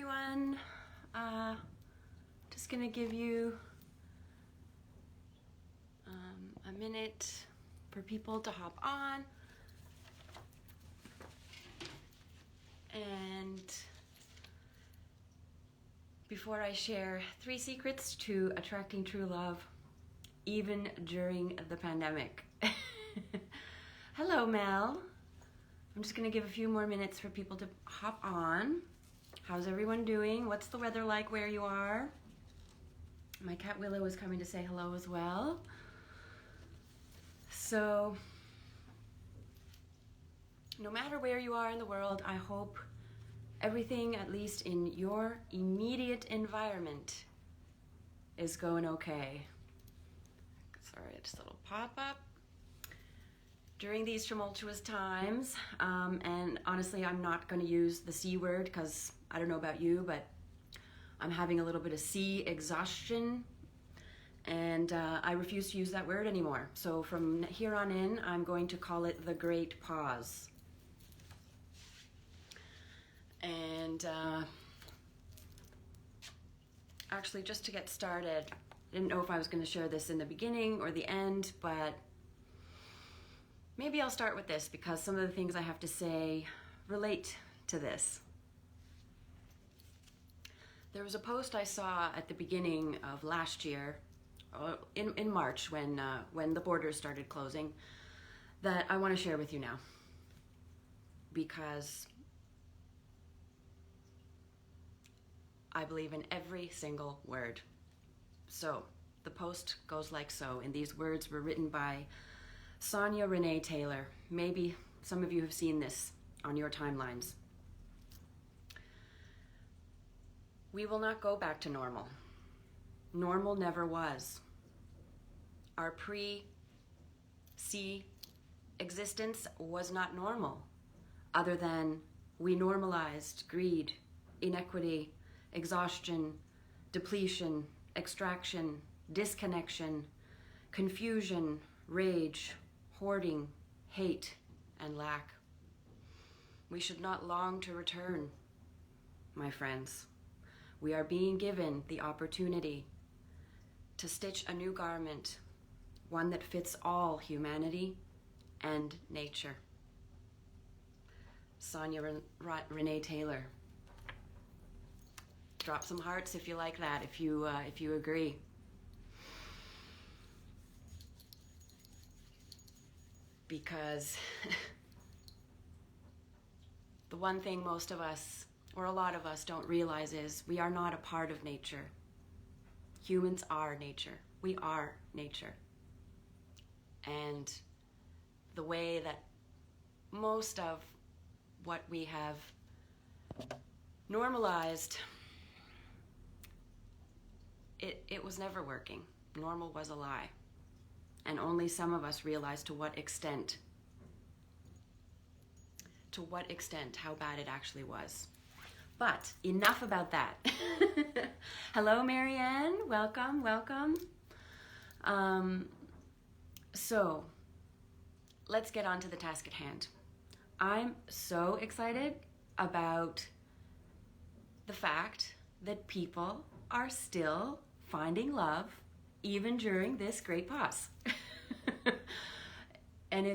everyone. Just gonna give you a minute for people to hop on. And before I share 3 secrets to attracting true love, even during the pandemic. Hello, Mel. I'm just gonna give a few more minutes for people to hop on. How's everyone doing? What's the weather like where you are? My cat Willow is coming to say hello as well. So, no matter where you are in the world, I hope everything, at least in your immediate environment, is going okay. Sorry, just a little pop-up. During these tumultuous times, and honestly, I'm not going to use the C word because I don't know about you, but I'm having a little bit of C exhaustion, and I refuse to use that word anymore. So from here on in, I'm going to call it the Great Pause. And actually, just to get started, I didn't know if I was going to share this in the beginning or the end, but maybe I'll start with this because some of the things I have to say relate to this. There was a post I saw at the beginning of last year, in March, when the borders started closing, that I want to share with you now, because I believe in every single word. So the post goes like so, and these words were written by Sonia Renee Taylor. Maybe some of you have seen this on your timelines. We will not go back to normal. Normal never was. Our pre-C existence was not normal, other than we normalized greed, inequity, exhaustion, depletion, extraction, disconnection, confusion, rage, hoarding, hate, and lack. We should not long to return, my friends. We are being given the opportunity to stitch a new garment, one that fits all humanity and nature. Sonia Renee Taylor. Drop some hearts if you like that, if you agree. Because the one thing most of us, or a lot of us, don't realize is we are not a part of nature. Humans are nature. We are nature. And the way that most of what we have normalized, it was never working. Normal was a lie. And only some of us realize to what extent how bad it actually was. But enough about that. Hello, Marianne. Welcome, welcome. So let's get on to the task at hand. I'm so excited about the fact that people are still finding love even during this great pause. And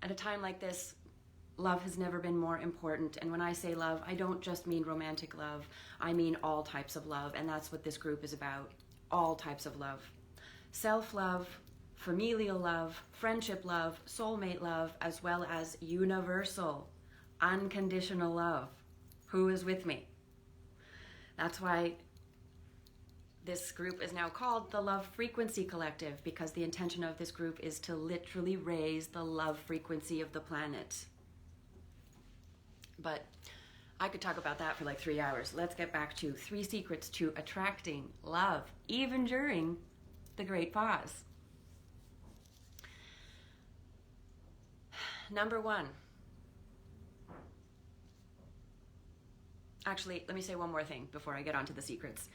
at a time like this, love has never been more important. And when I say love, I don't just mean romantic love. I mean all types of love. And that's what this group is about. All types of love. Self-love, familial love, friendship love, soulmate love, as well as universal, unconditional love. Who is with me? That's why this group is now called the Love Frequency Collective, because the intention of this group is to literally raise the love frequency of the planet. But I could talk about that for like 3 hours. Let's get back to 3 secrets to attracting love, even during the Great Pause. Number 1. Actually, let me say one more thing before I get on to the secrets.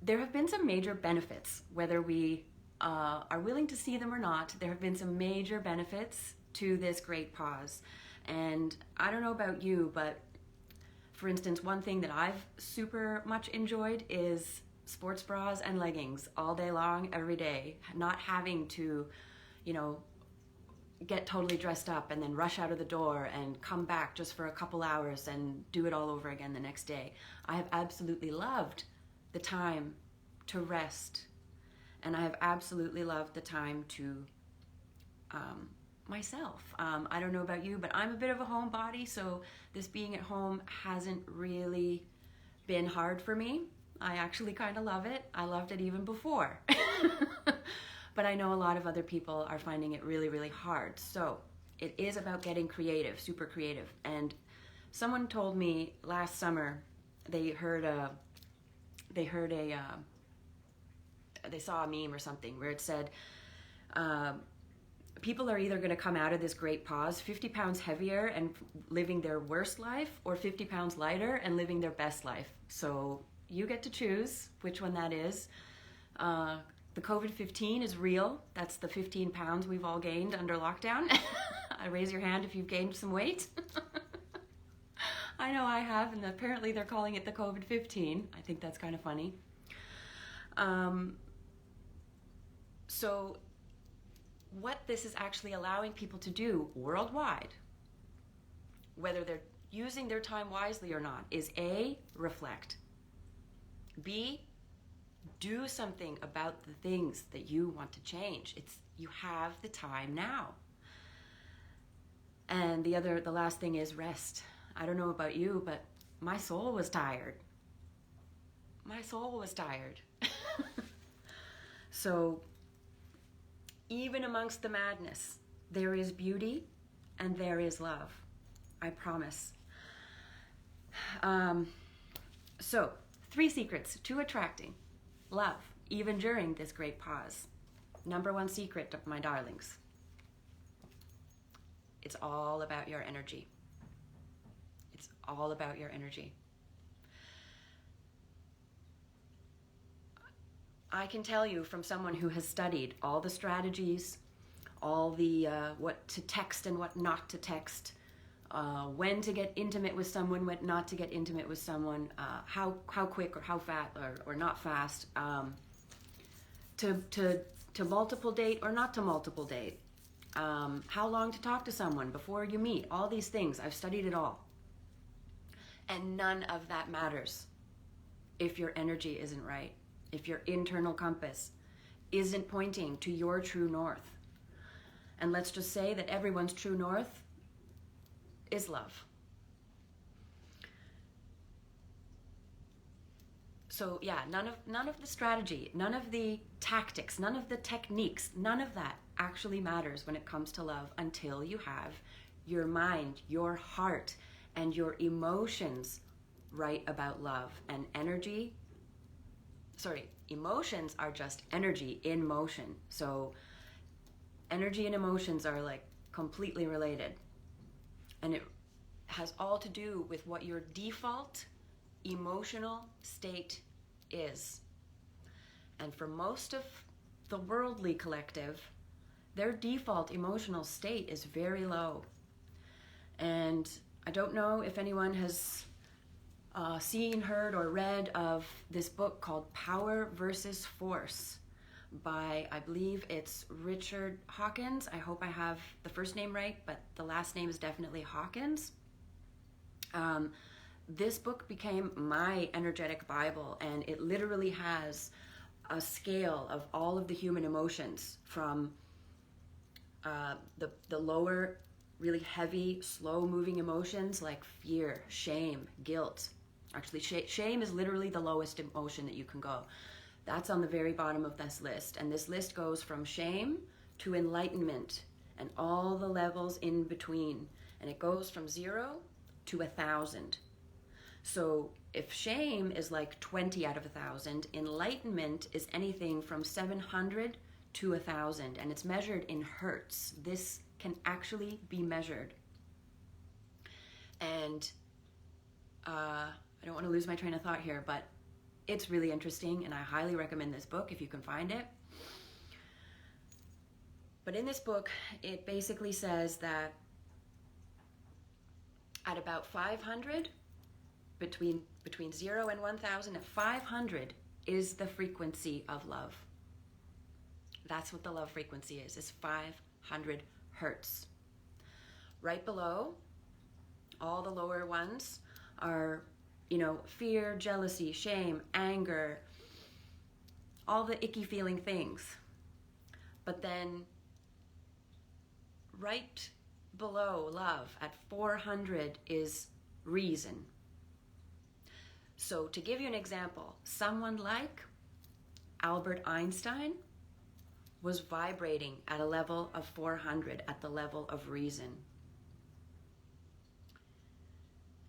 There have been some major benefits, whether we are willing to see them or not. There have been some major benefits to this great pause. And I don't know about you, but For instance, one thing that I've super much enjoyed is sports bras and leggings all day long, every day. Not having to, you know, get totally dressed up and then rush out of the door and come back just for a couple hours and do it all over again the next day. I have absolutely loved the time to rest, and I have absolutely loved the time to myself. I don't know about you, but I'm a bit of a homebody, so this being at home hasn't really been hard for me. I actually kind of love it. I loved it even before. But I know a lot of other people are finding it really, really hard. So it is about getting creative, super creative. And someone told me last summer they saw a meme or something where it said, people are either going to come out of this great pause 50 pounds heavier and living their worst life, or 50 pounds lighter and living their best life. So you get to choose which one that is. The COVID-15 is real. That's the 15 pounds we've all gained under lockdown. Raise your hand if you've gained some weight. I know I have, and apparently they're calling it the COVID-15. I think that's kind of funny. So what this is actually allowing people to do worldwide, whether they're using their time wisely or not, is A, reflect. B, do something about the things that you want to change. You have the time now. And the last thing is rest. I don't know about you, but my soul was tired. My soul was tired. So even amongst the madness, there is beauty and there is love. I promise. So 3 secrets to attracting love, even during this great pause. Number 1 secret, my darlings. It's all about your energy. It's all about your energy. I can tell you from someone who has studied all the strategies, all the what to text and what not to text, when to get intimate with someone, when not to get intimate with someone, how quick or how fast or not fast, to multiple date or not to multiple date, how long to talk to someone before you meet, all these things. I've studied it all. And none of that matters if your energy isn't right, if your internal compass isn't pointing to your true north. And let's just say that everyone's true north is love. So yeah, none of the strategy, none of the tactics, none of the techniques, none of that actually matters when it comes to love until you have your mind, your heart, and your emotions right about love. And emotions are just energy in motion. So energy and emotions are like completely related. And it has all to do with what your default emotional state is. And for most of the worldly collective, their default emotional state is very low. And I don't know if anyone has seen, heard, or read of this book called Power versus Force by, I believe it's Richard Hawkins. I hope I have the first name right, but the last name is definitely Hawkins. This book became my energetic Bible, and it literally has a scale of all of the human emotions, from the lower, really heavy, slow-moving emotions like fear, shame, guilt. Actually, shame is literally the lowest emotion that you can go. That's on the very bottom of this list. And this list goes from shame to enlightenment and all the levels in between. And it goes from 0 to 1,000. So if shame is like 20 out of 1,000, enlightenment is anything from 700 to 1,000. And it's measured in hertz. This can actually be measured. And I don't want to lose my train of thought here, but it's really interesting, and I highly recommend this book if you can find it. But in this book, it basically says that at about 500, between 0 and 1,000, 500 is the frequency of love. That's what the love frequency is 500 hertz. Right below, all the lower ones are, fear, jealousy, shame, anger, all the icky feeling things. But then right below love at 400 is reason. So to give you an example, someone like Albert Einstein was vibrating at a level of 400, at the level of reason.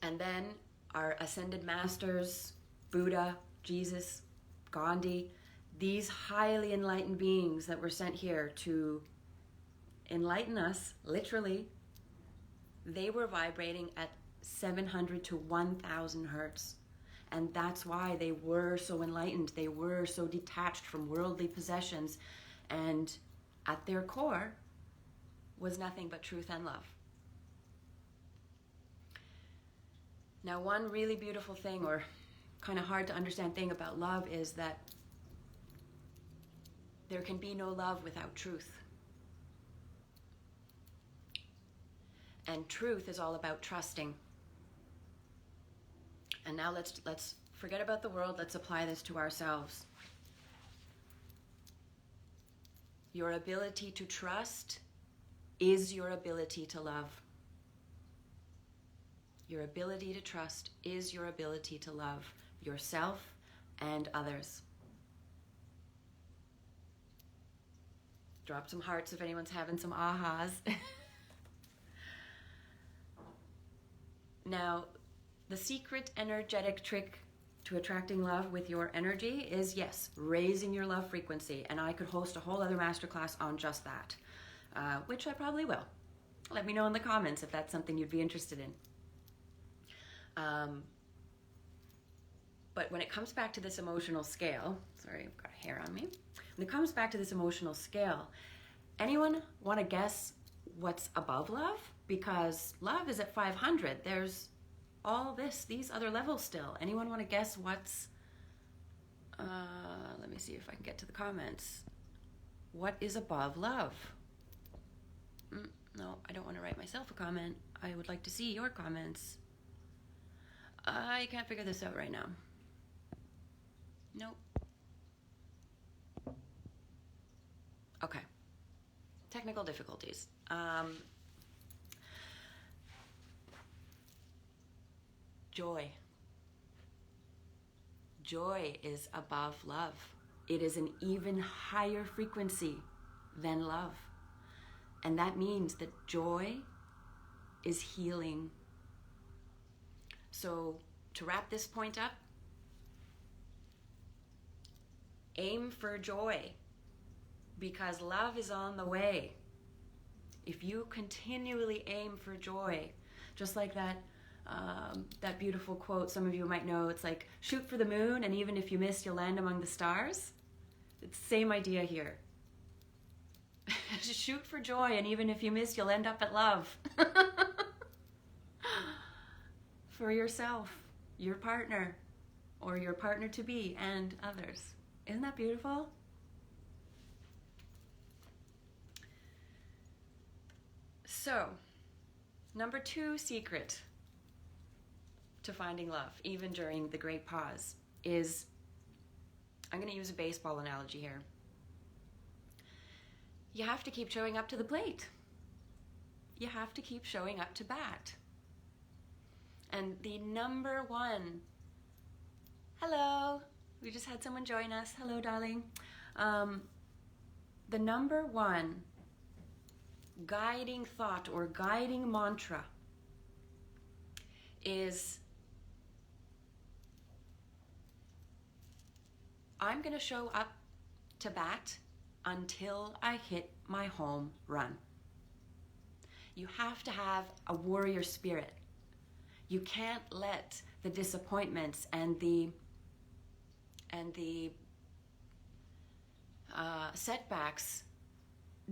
And then our ascended masters, Buddha, Jesus, Gandhi, these highly enlightened beings that were sent here to enlighten us, literally, they were vibrating at 700 to 1,000 hertz. And that's why they were so enlightened. They were so detached from worldly possessions. And at their core was nothing but truth and love. Now, one really beautiful thing, or kind of hard to understand thing about love, is that there can be no love without truth. And truth is all about trusting. And now let's forget about the world. Let's apply this to ourselves. Your ability to trust is your ability to love. Your ability to trust is your ability to love yourself and others. Drop some hearts if anyone's having some ahas. Now, the secret energetic trick to attracting love with your energy is, yes, raising your love frequency. And I could host a whole other masterclass on just that, which I probably will. Let me know in the comments if that's something you'd be interested in. But when it comes back to this emotional scale, sorry, I've got hair on me. When it comes back to this emotional scale, anyone want to guess what's above love? Because love is at 500. There's all these other levels still. Anyone want to guess what's, let me see if I can get to the comments. What is above love? No, I don't want to write myself a comment. I would like to see your comments. I can't figure this out right now. Nope. Okay. Technical difficulties. Joy. Joy is above love. It is an even higher frequency than love. And that means that joy is healing. So to wrap this point up, aim for joy, because love is on the way. If you continually aim for joy, just like that beautiful quote some of you might know, it's like, shoot for the moon, and even if you miss, you'll land among the stars. It's the same idea here. Shoot for joy, and even if you miss, you'll end up at love. For yourself, your partner, or your partner-to-be, and others. Isn't that beautiful? So, number 2 secret to finding love, even during the great pause, is, I'm going to use a baseball analogy here. You have to keep showing up to the plate. You have to keep showing up to bat. And the number 1, hello, we just had someone join us. Hello, darling. The number 1 guiding thought or guiding mantra is, I'm going to show up to bat until I hit my home run. You have to have a warrior spirit. You can't let the disappointments and the setbacks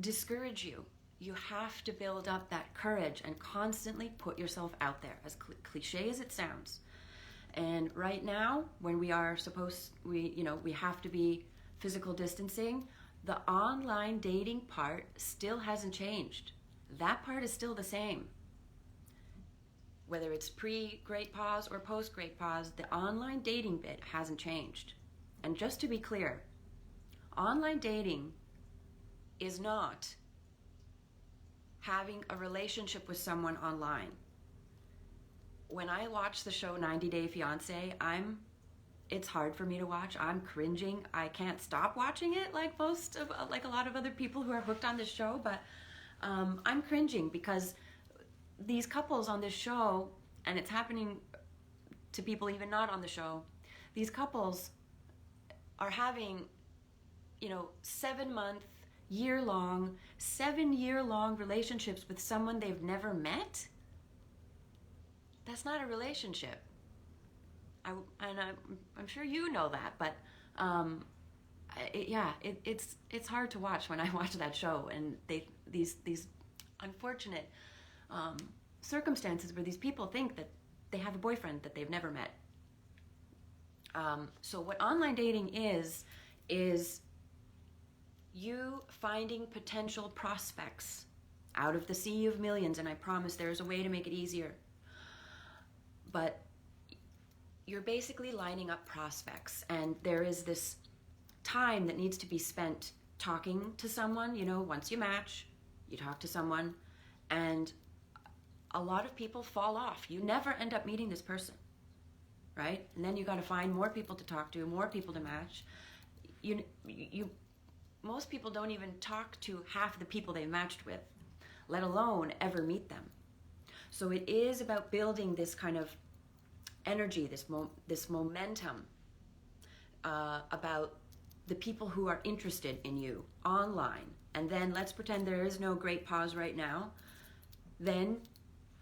discourage you. You have to build up that courage and constantly put yourself out there, as cliche as it sounds. And right now, when we have to be physical distancing, the online dating part still hasn't changed. That part is still the same. Whether it's pre-Great Pause or post-Great Pause, the online dating bit hasn't changed. And just to be clear, online dating is not having a relationship with someone online. When I watch the show 90 Day Fiancé, it's hard for me to watch. I'm cringing. I can't stop watching it like a lot of other people who are hooked on this show, but I'm cringing because these couples on this show, and it's happening to people even not on the show, these couples are having, 7-month, year-long, 7-year-long relationships with someone they've never met. That's not a relationship. I'm sure you know that, but it's hard to watch when I watch that show, and these unfortunate circumstances where these people think that they have a boyfriend that they've never met. So what online dating is you finding potential prospects out of the sea of millions, and I promise there's a way to make it easier. But you're basically lining up prospects, and there is this time that needs to be spent talking to someone. Once you match, you talk to someone, and a lot of people fall off. You never end up meeting this person, right? And then you got to find more people to talk to, more people to match. Most people don't even talk to half the people they matched with, let alone ever meet them. So it is about building this kind of energy, this momentum about the people who are interested in you online. And then let's pretend there is no Great Pause right now. Then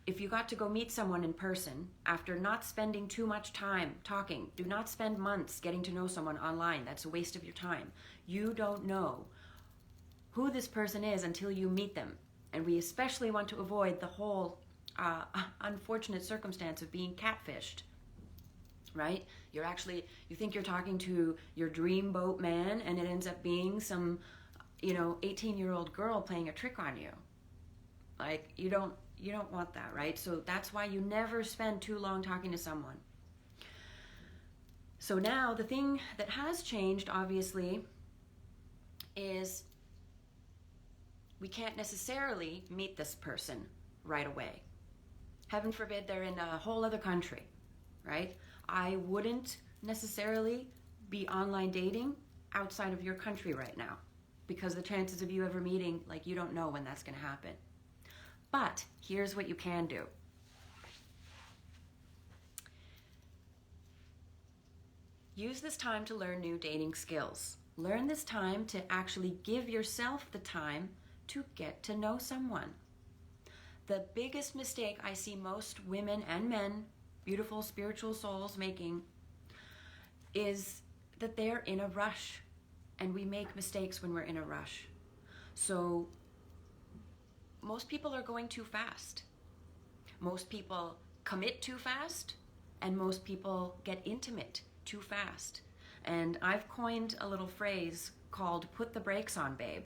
if you got to go meet someone in person after not spending too much time talking, do not spend months getting to know someone online. That's a waste of your time. You don't know who this person is until you meet them. And we especially want to avoid the whole unfortunate circumstance of being catfished, right? You think you're talking to your dreamboat man, and it ends up being some 18-year-old girl playing a trick on you. Like, you don't want that, right? So that's why you never spend too long talking to someone. So now the thing that has changed, obviously, is we can't necessarily meet this person right away. Heaven forbid they're in a whole other country, right? I wouldn't necessarily be online dating outside of your country right now, because the chances of you ever meeting, you don't know when that's going to happen. But here's what you can do. Use this time to learn new dating skills. Learn this time to actually give yourself the time to get to know someone. The biggest mistake I see most women and men, beautiful spiritual souls, making is that they're in a rush, and we make mistakes when we're in a rush. So most people are going too fast. Most people commit too fast, and most people get intimate too fast. And I've coined a little phrase called "put the brakes on, babe."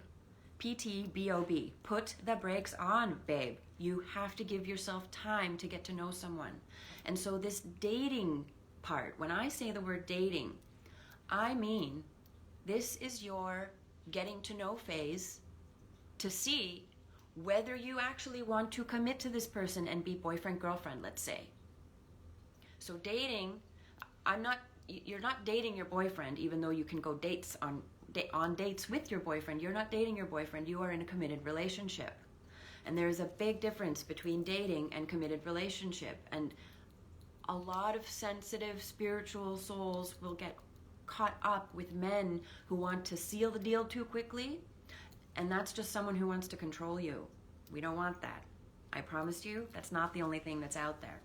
PTBOB, put the brakes on, babe. You have to give yourself time to get to know someone. And so this dating part, when I say the word dating, I mean this is your getting to know phase to see whether you actually want to commit to this person and be boyfriend, girlfriend, let's say. So dating, you're not dating your boyfriend, even though you can go on dates with your boyfriend. You're not dating your boyfriend. You are in a committed relationship. And there's a big difference between dating and committed relationship. And a lot of sensitive spiritual souls will get caught up with men who want to seal the deal too quickly. And that's just someone who wants to control you. We don't want that. I promise you, that's not the only thing that's out there.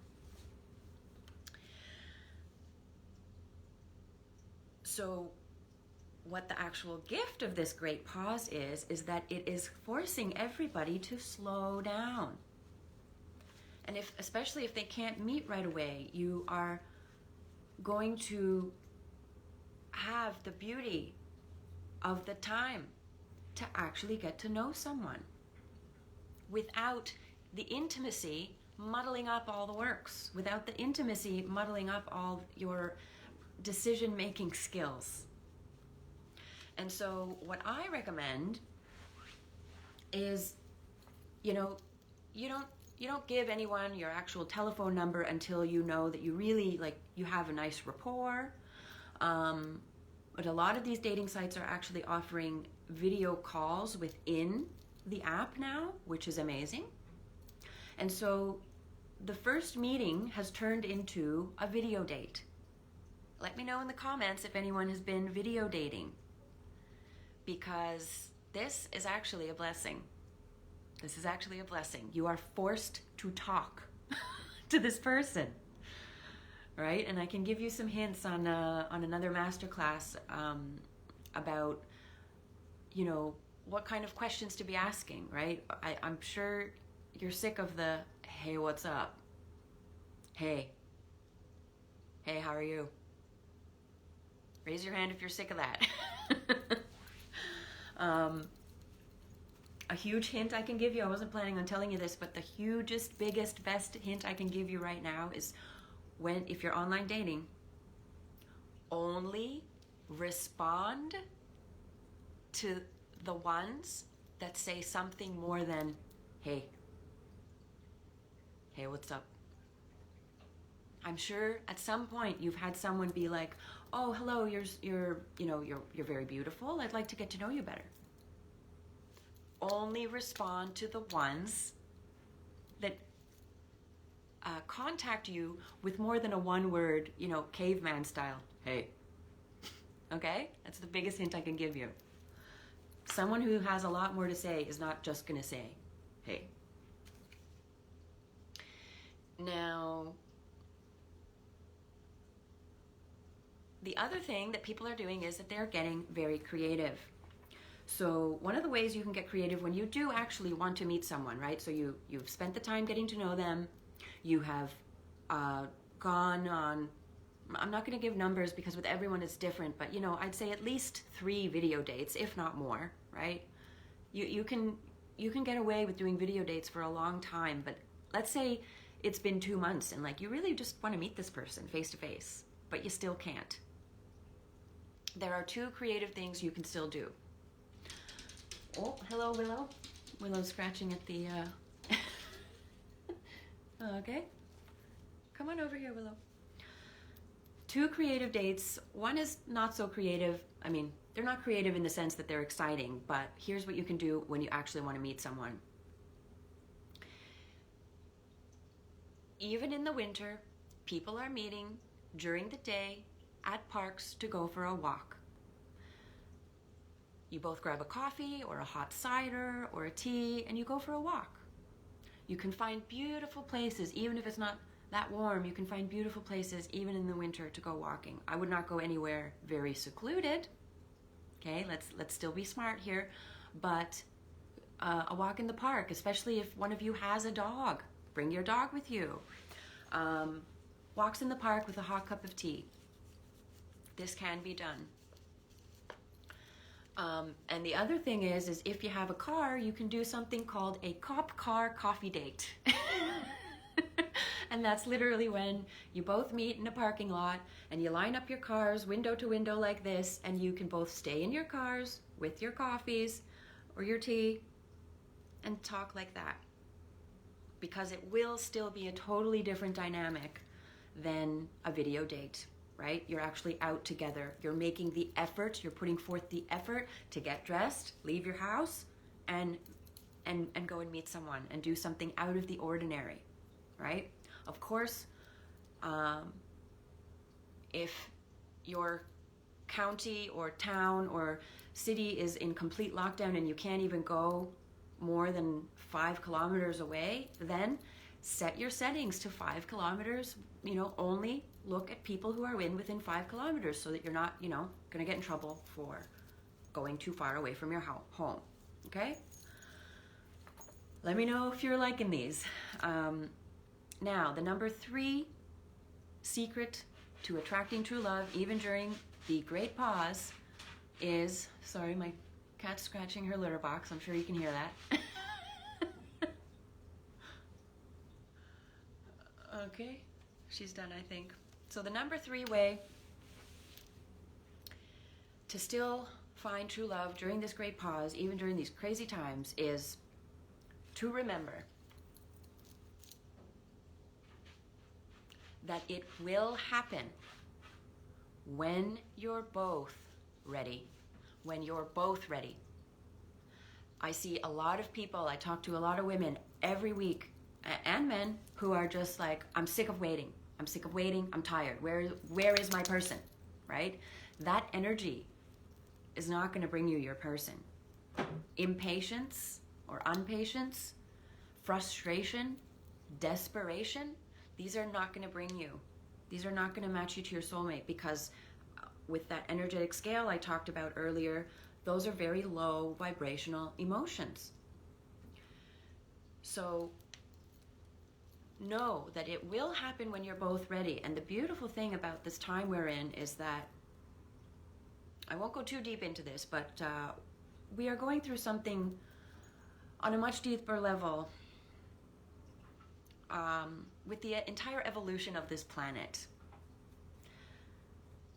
So what the actual gift of this Great Pause is that it is forcing everybody to slow down. And especially if they can't meet right away, you are going to have the beauty of the time to actually get to know someone without the intimacy muddling up all the works, without the intimacy muddling up all your decision-making skills. And so what I recommend is, you don't give anyone your actual telephone number until you know that you really, like, you have a nice rapport. But a lot of these dating sites are actually offering video calls within the app now, which is amazing. And so the first meeting has turned into a video date. Let me know in the comments if anyone has been video dating, because this is actually a blessing. This is actually a blessing. You are forced to talk to this person, right? And I can give you some hints on another masterclass about, what kind of questions to be asking, right? I'm sure you're sick of the, hey, what's up? Hey, how are you? Raise your hand if you're sick of that. A huge hint I can give you, I wasn't planning on telling you this, but the hugest, biggest, best hint I can give you right now is if you're online dating, only respond to the ones that say something more than, hey, what's up? I'm sure at some point you've had someone be like, oh, hello, you're very beautiful. I'd like to get to know you better. Only respond to the ones that contact you with more than a one-word, caveman style, hey. Okay? That's the biggest hint I can give you. Someone who has a lot more to say is not just going to say, hey. Now, the other thing that people are doing is that they're getting very creative. So one of the ways you can get creative when you do actually want to meet someone, right? So you've spent the time getting to know them. You have gone on, I'm not going to give numbers because with everyone it's different, but I'd say at least 3 video dates, if not more, right? You can get away with doing video dates for a long time, but let's say it's been 2 months and you really just want to meet this person face to face, but you still can't. There are 2 creative things you can still do. Oh, hello, Willow. Willow's scratching at the, okay. Come on over here, Willow. 2 creative dates. One is not so creative. I mean, they're not creative in the sense that they're exciting, but here's what you can do when you actually want to meet someone. Even in the winter, people are meeting during the day at parks to go for a walk. You both grab a coffee or a hot cider or a tea and you go for a walk. You can find beautiful places, even if it's not that warm, you can find beautiful places even in the winter to go walking. I would not go anywhere very secluded. Okay, let's still be smart here, but a walk in the park, especially if one of you has a dog, bring your dog with you. Walks in the park with a hot cup of tea. This can be done. And the other thing is if you have a car, you can do something called a cop car coffee date. And that's literally when you both meet in a parking lot and you line up your cars window to window like this, and you can both stay in your cars with your coffees or your tea and talk like that. Because it will still be a totally different dynamic than a video date, right? You're actually out together. You're making the effort, you're putting forth the effort to get dressed, leave your house, and go and meet someone and do something out of the ordinary, right? Of course, if your county or town or city is in complete lockdown and you can't even go more than 5 kilometers away, then set your settings to 5 kilometers. Only look at people who are within 5 kilometers so that you're not, going to get in trouble for going too far away from your home. Okay? Let me know if you're liking these. Now, the number 3 secret to attracting true love, even during the great pause, is, sorry, my cat's scratching her litter box. I'm sure you can hear that. Okay, she's done, I think. So the number 3 way to still find true love during this great pause, even during these crazy times, is to remember that it will happen when you're both ready. When you're both ready. I see a lot of people, I talk to a lot of women every week, and men, who are just like, I'm sick of waiting. I'm sick of waiting. I'm tired. Where is my person? Right? That energy is not going to bring you your person. Impatience or impatience, frustration, desperation, these are not going to bring you. These are not going to match you to your soulmate, because with that energetic scale I talked about earlier, those are very low vibrational emotions. So know that it will happen when you're both ready. And the beautiful thing about this time we're in is that, I won't go too deep into this, but we are going through something on a much deeper level with the entire evolution of this planet.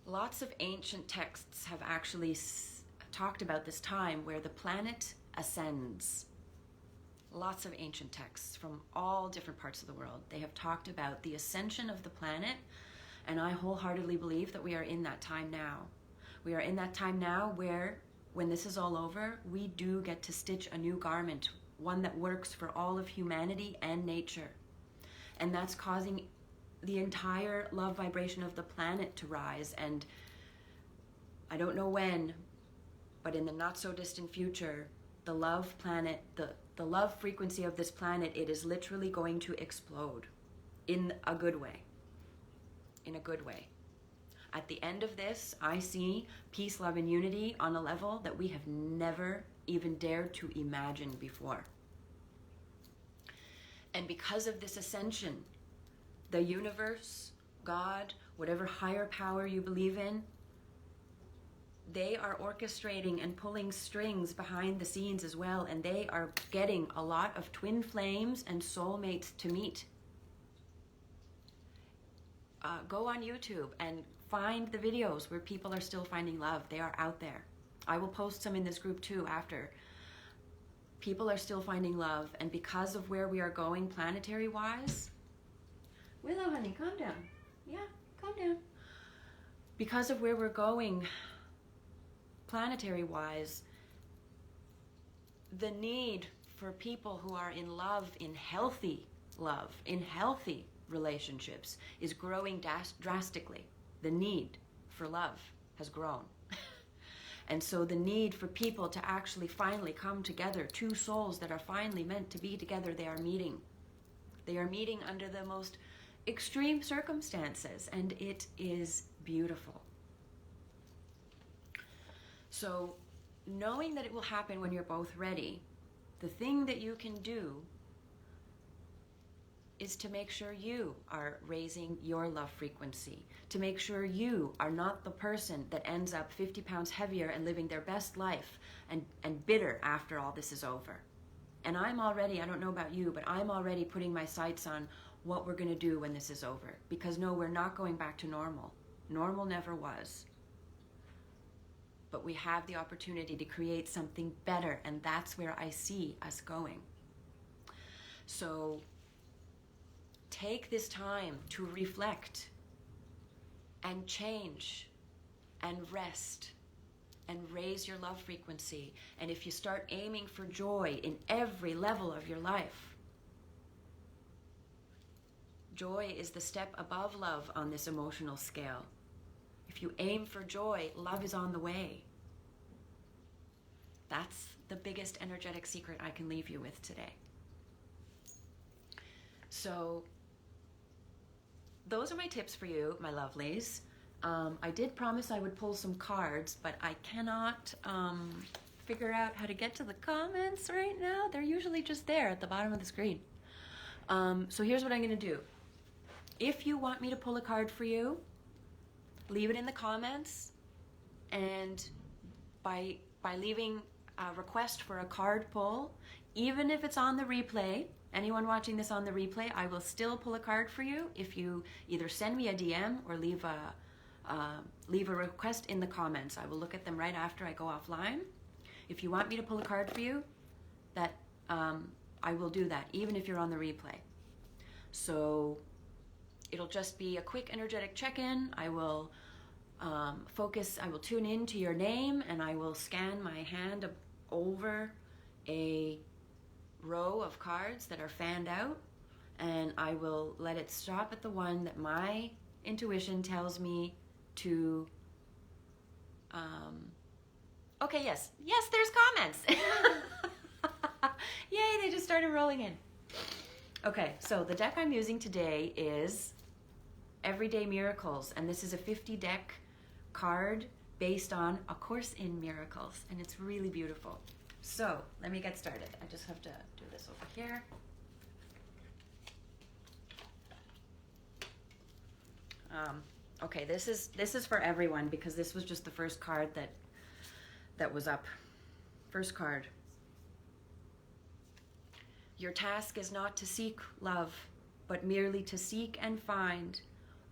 Lots of ancient texts have actually talked about this time where the planet ascends. Lots of ancient texts from all different parts of the world. They have talked about the ascension of the planet, and I wholeheartedly believe that we are in that time now. We are in that time now where, when this is all over, we do get to stitch a new garment, one that works for all of humanity and nature. And that's causing the entire love vibration of the planet to rise. And I don't know when, but in the not so distant future, the love planet, the love frequency of this planet, it is literally going to explode in a good way. In a good way. At the end of this, I see peace, love, and unity on a level that we have never even dared to imagine before. And because of this ascension, the universe, God, whatever higher power you believe in, they are orchestrating and pulling strings behind the scenes as well, and they are getting a lot of twin flames and soulmates to meet. Go on YouTube and find the videos where people are still finding love. They are out there. I will post some in this group too after. People are still finding love, and because of where we are going planetary-wise, Willow, honey, calm down. Yeah, calm down. Because of where we're going planetary-wise, the need for people who are in love, in healthy relationships, is growing drastically. The need for love has grown. And so the need for people to actually finally come together, two souls that are finally meant to be together, they are meeting. They are meeting under the most extreme circumstances, and it is beautiful. So knowing that it will happen when you're both ready, the thing that you can do is to make sure you are raising your love frequency, to make sure you are not the person that ends up 50 pounds heavier and living their best life and bitter after all this is over. And I'm already, I don't know about you, but I'm already putting my sights on what we're going to do when this is over. Because no, we're not going back to normal. Normal never was. But we have the opportunity to create something better, and that's where I see us going. So take this time to reflect and change and rest and raise your love frequency. And if you start aiming for joy in every level of your life, joy is the step above love on this emotional scale. If you aim for joy, love is on the way. That's the biggest energetic secret I can leave you with today. So those are my tips for you, my lovelies. I did promise I would pull some cards, but I cannot figure out how to get to the comments right now. They're usually just there at the bottom of the screen. So here's what I'm going to do. If you want me to pull a card for you, leave it in the comments, and by leaving a request for a card pull, even if it's on the replay, anyone watching this on the replay, I will still pull a card for you if you either send me a DM or leave a request in the comments. I will look at them right after I go offline. If you want me to pull a card for you, that I will do that, even if you're on the replay. So it'll just be a quick energetic check-in. I will focus, I will tune in to your name, and I will scan my hand over a row of cards that are fanned out, and I will let it stop at the one that my intuition tells me to okay, yes, there's comments. Yay, they just started rolling in. Okay, so the deck I'm using today is Everyday Miracles, and this is a 50 deck card based on A Course in Miracles, and it's really beautiful. So let me get started. I just have to do this over here. Okay, this is for everyone, because this was just the first card that was up. First card. Your task is not to seek love, but merely to seek and find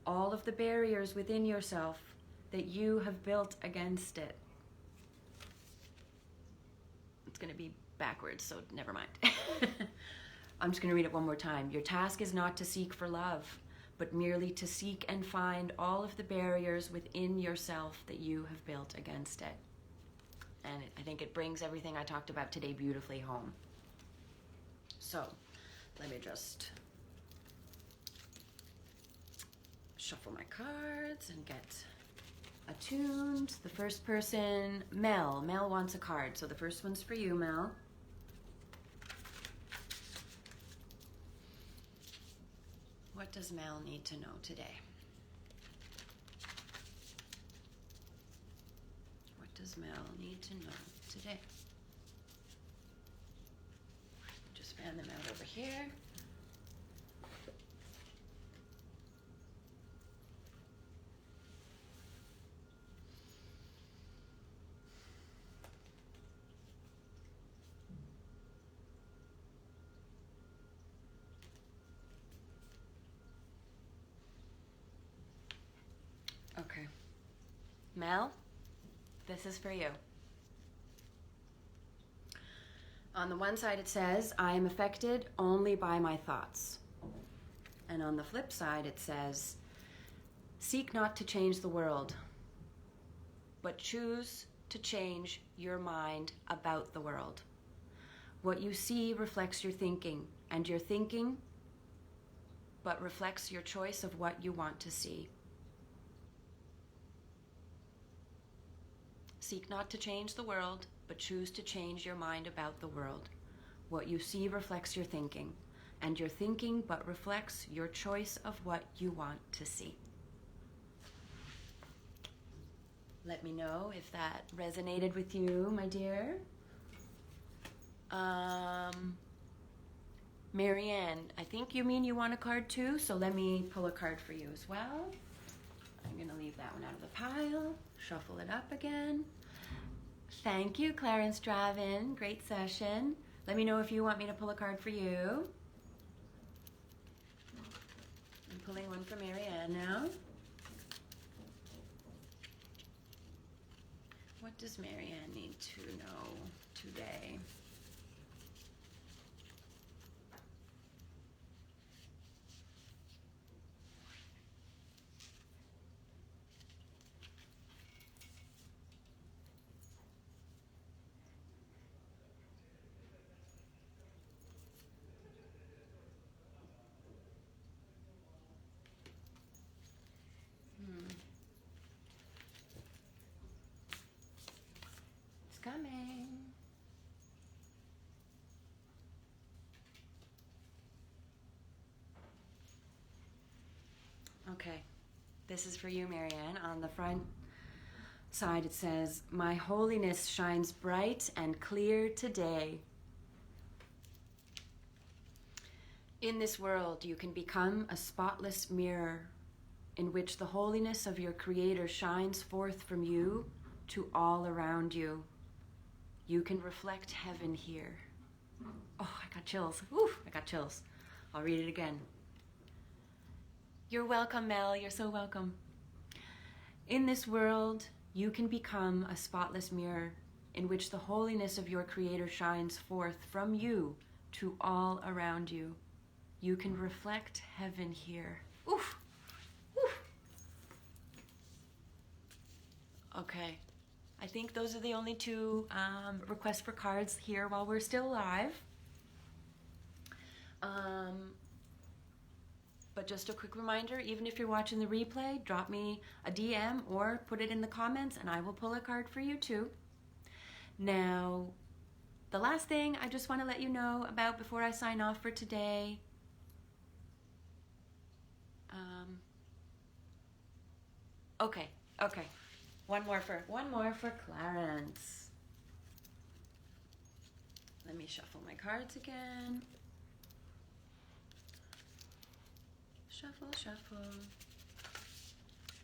all of the barriers within yourself that you have built against it. It's going to be backwards, so never mind. I'm just going to read it one more time. Your task is not to seek for love, but merely to seek and find all of the barriers within yourself that you have built against it. And I think it brings everything I talked about today beautifully home. So let me just shuffle my cards and get attuned. The first person, Mel. Mel wants a card, so the first one's for you, Mel. What does Mel need to know today? What does Mel need to know today? Just fan them out over here. Okay. Mel, this is for you. On the one side it says, I am affected only by my thoughts. And on the flip side it says, seek not to change the world, but choose to change your mind about the world. What you see reflects your thinking, and your thinking but reflects your choice of what you want to see. Seek not to change the world, but choose to change your mind about the world. What you see reflects your thinking, and your thinking but reflects your choice of what you want to see. Let me know if that resonated with you, my dear. Marianne, I think you mean you want a card too, so let me pull a card for you as well. I'm going to leave that one out of the pile, shuffle it up again. Thank you, Clarence Dravin. Great session. Let me know if you want me to pull a card for you. I'm pulling one for Marianne now. What does Marianne need to know today? Coming. Okay, this is for you, Marianne. On the front side it says, my holiness shines bright and clear today. In this world, you can become a spotless mirror in which the holiness of your Creator shines forth from you to all around you. You can reflect heaven here. Oh, I got chills. Woo, I got chills. I'll read it again. You're welcome, Mel. You're so welcome. In this world, you can become a spotless mirror in which the holiness of your Creator shines forth from you to all around you. You can reflect heaven here. Oof. Oof. Okay. I think those are the only two requests for cards here while we're still live. But just a quick reminder, even if you're watching the replay, drop me a DM or put it in the comments and I will pull a card for you too. Now, the last thing I just want to let you know about before I sign off for today. Okay. One more for Clarence. Let me shuffle my cards again. Shuffle.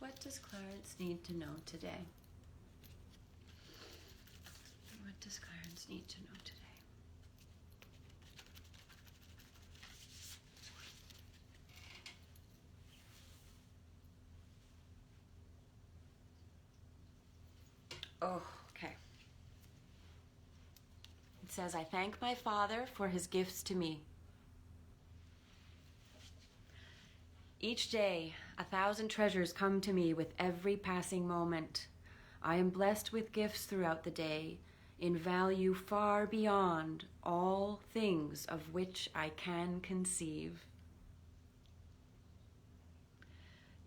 What does Clarence need to know today? What does Clarence need to know today? Oh, okay. It says, I thank my Father for his gifts to me. Each day, 1,000 treasures come to me with every passing moment. I am blessed with gifts throughout the day, in value far beyond all things of which I can conceive.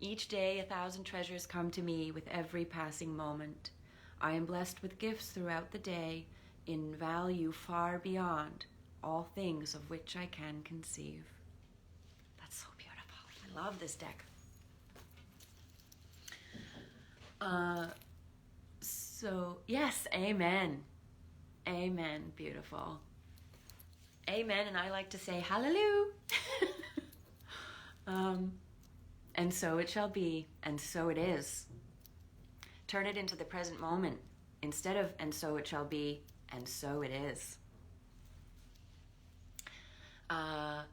Each day, 1,000 treasures come to me with every passing moment. I am blessed with gifts throughout the day, in value far beyond all things of which I can conceive. That's so beautiful. I love this deck. So, yes, amen. Amen, beautiful. Amen, and I like to say hallelujah. And so it shall be, and so it is. Turn it into the present moment instead of and so it shall be, and so it is.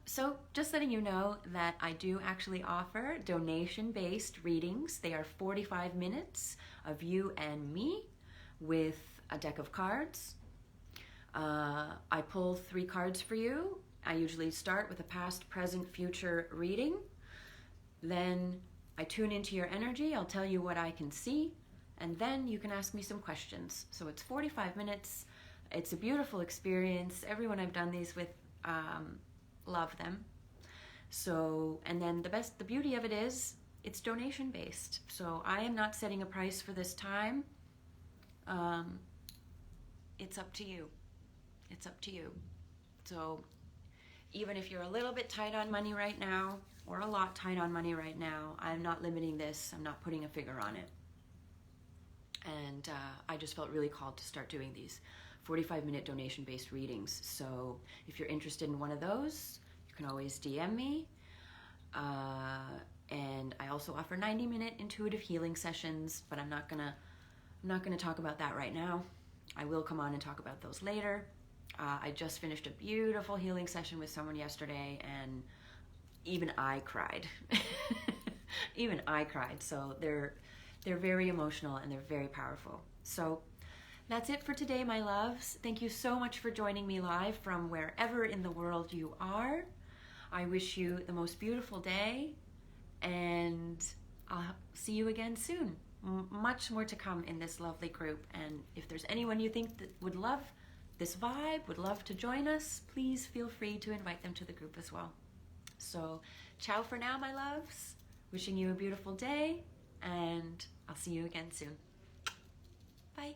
So just letting you know that I do actually offer donation-based readings. They are 45 minutes of you and me with a deck of cards. I pull 3 cards for you. I usually start with a past, present, future reading. Then I tune into your energy. I'll tell you what I can see. And then you can ask me some questions. So it's 45 minutes. It's a beautiful experience. Everyone I've done these with love them. So, and then the beauty of it is it's donation based. So I am not setting a price for this time. It's up to you. It's up to you. So even if you're a little bit tight on money right now, or a lot tight on money right now, I'm not limiting this. I'm not putting a figure on it. And I just felt really called to start doing these 45-minute donation-based readings. So if you're interested in one of those, you can always DM me. And I also offer 90-minute intuitive healing sessions, but I'm not gonna talk about that right now. I will come on and talk about those later. I just finished a beautiful healing session with someone yesterday, and even I cried. Even I cried. So they're very emotional and they're very powerful. So that's it for today, my loves. Thank you so much for joining me live from wherever in the world you are. I wish you the most beautiful day, and I'll see you again soon. Much more to come in this lovely group. And if there's anyone you think that would love this vibe, would love to join us, please feel free to invite them to the group as well. So ciao for now, my loves. Wishing you a beautiful day, and I'll see you again soon. Bye.